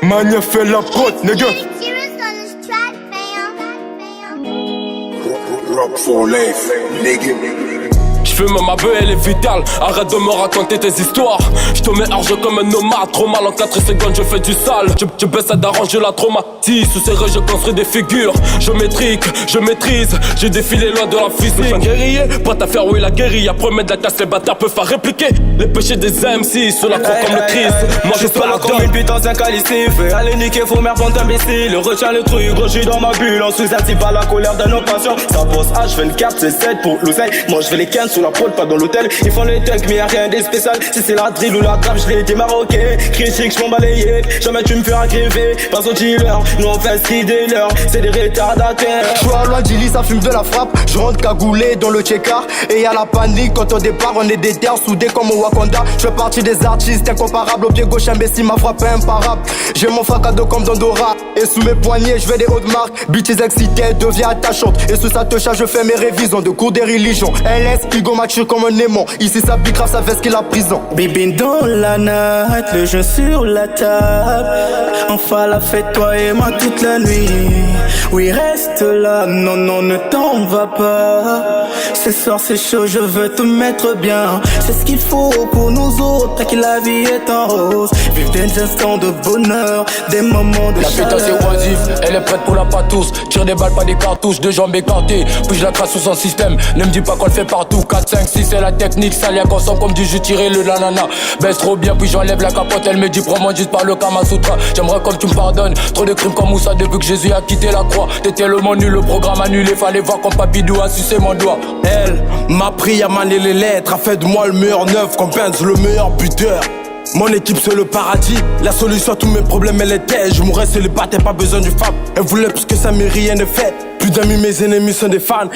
Mania fait la prod, nigga. Rock for life, nigga. J'fume ma beuh, elle est vitale. Arrête de me raconter tes histoires. J'te mets argent comme un nomade. Trop mal en 4 secondes, je fais du sale. Je baisse à d'arranger la traumatise. Sous serré, je construis des figures. Je maîtrise. J'ai défilé loin de la physique. Je suis un guerrier, prêt à faire oui la guérilla. Promet de la casse, les bâtards peuvent faire répliquer les péchés des MC. Sur la croix comme le Christ. Moi je suis la comme une putain de calice. Allez niquer, faut merde, bande d'imbéciles. Retiens le truc, gros, j'suis dans ma bulle. On sous-active par la colère de nos patients. Ça pose H24, c'est 7 pour l'oseille. Moi je vais les cannes sous la pôle, pas dans l'hôtel. Ils font les thugs, mais y'a rien de spécial. Si c'est la drill ou la trappe, je l'ai dit maroqué. Critique, j'm'en balayé. Jamais tu me feras grèver. Passe au dealer, nous on fait ce qui dealer. C'est des retardataires. J'suis à loin d'Ili, ça fume de la frappe. Je rentre cagoulé dans le check-car. Et y'a la panique quand au départ on est des terres soudés comme au Wakanda. Je fais partie des artistes incomparables. Au pied gauche imbécile m'a frappé imparable. J'ai mon fracado comme dans Dora. Et sous mes poignets je vais des hautes marques. Bitches excitées devient attachante. Et sous sa touche je fais mes révisions de cours des religions. LS, Igo mature comme un aimant. Ici ça pique grave, ça fait ce qu'il a prison. Bibine dans la night, le jeu sur la table. Enfin la fête toi et moi toute la nuit. Oui reste là, non non ne t'en va pas. Ce soir c'est chaud, je veux te mettre bien. C'est ce qu'il faut pour nous autres, tant que la vie est en rose. Vivre des instants de bonheur, des moments de La putain c'est oisif, elle est prête pour la patousse. Tire des balles, pas des cartouches, deux jambes écartées. Puis je la crasse sous son système, ne me dis pas qu'on le fait partout. 4, 5, 6 c'est la technique, ça lien consent comme du jus tiré le nanana. Baisse trop bien, puis j'enlève la capote, elle me dit prends-moi juste par le Kama Sutra. J'aimerais comme tu me pardonnes, trop de crimes comme Moussa depuis que Jésus a quitté la croix. T'étais le nul, le programme annulé, fallait voir comme Papidou a sucé mon doigt. Elle m'a appris à manier les lettres, a fait de moi le meilleur neuf, comme Benz le meilleur buteur. Mon équipe c'est le paradis, la solution à tous mes problèmes elle était. Je mourrais célibataire, pas besoin du femme. Elle voulait plus que ça mais rien ne fait. Plus d'amis, mes ennemis sont des fans.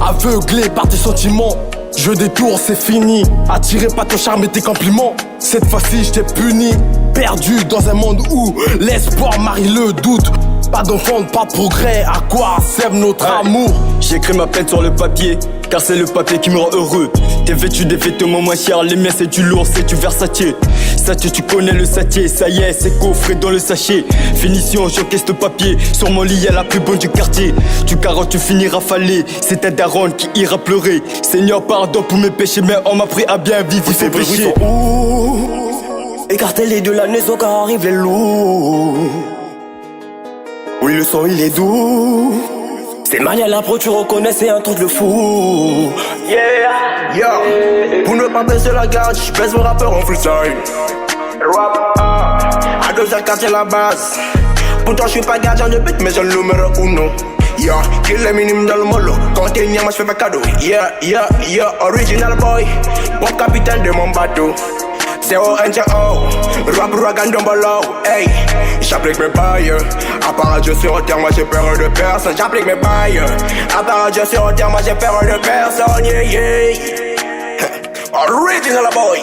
Aveuglé par tes sentiments. Je détourne, c'est fini. Attiré par ton charme et tes compliments. Cette fois-ci je t'ai puni. Perdu dans un monde où l'espoir marie le doute. Pas d'enfant, pas de progrès, à quoi sert notre amour? J'écris ma peine sur le papier, car c'est le papier qui me rend heureux. T'es vêtu des vêtements moins chers, les miens c'est du lourd, c'est du Versace. Saché, tu connais le satier, ça y est, c'est coffré dans le sachet. Finition, j'encaisse le papier, sur mon lit y'a la plus bonne du quartier. Tu carottes, tu finiras falé, c'est un daron qui ira pleurer. Seigneur, pardon pour mes péchés, mais on m'a appris à bien vivre ces péchés. Écartez-les de la maison car arrivent les loups. Oui, le son il est doux. C'est Mania la pro, tu reconnais, c'est un truc de fou. Yeah, yeah. Pour ne pas baisser la garde, je baisse mon rappeur en freestyle. Rap, à 2h04 c'est la base. Pourtant je suis pas gardien de but, mais j'ai le numéro 1. Yeah, kill les minimes dans le mollo. Quand t'es niais, moi je fais pas cadeau. Yeah, yeah, yeah, original boy. Bon capitaine de mon bateau. C-O-N-G-O, rap Ragan Dumbolo, hey. J'applique mes bails, à part Dieu sur terre, moi j'ai peur de personne. J'applique mes bails, à part Dieu sur terre, moi j'ai peur de personne, yeah, yeah. Original boy.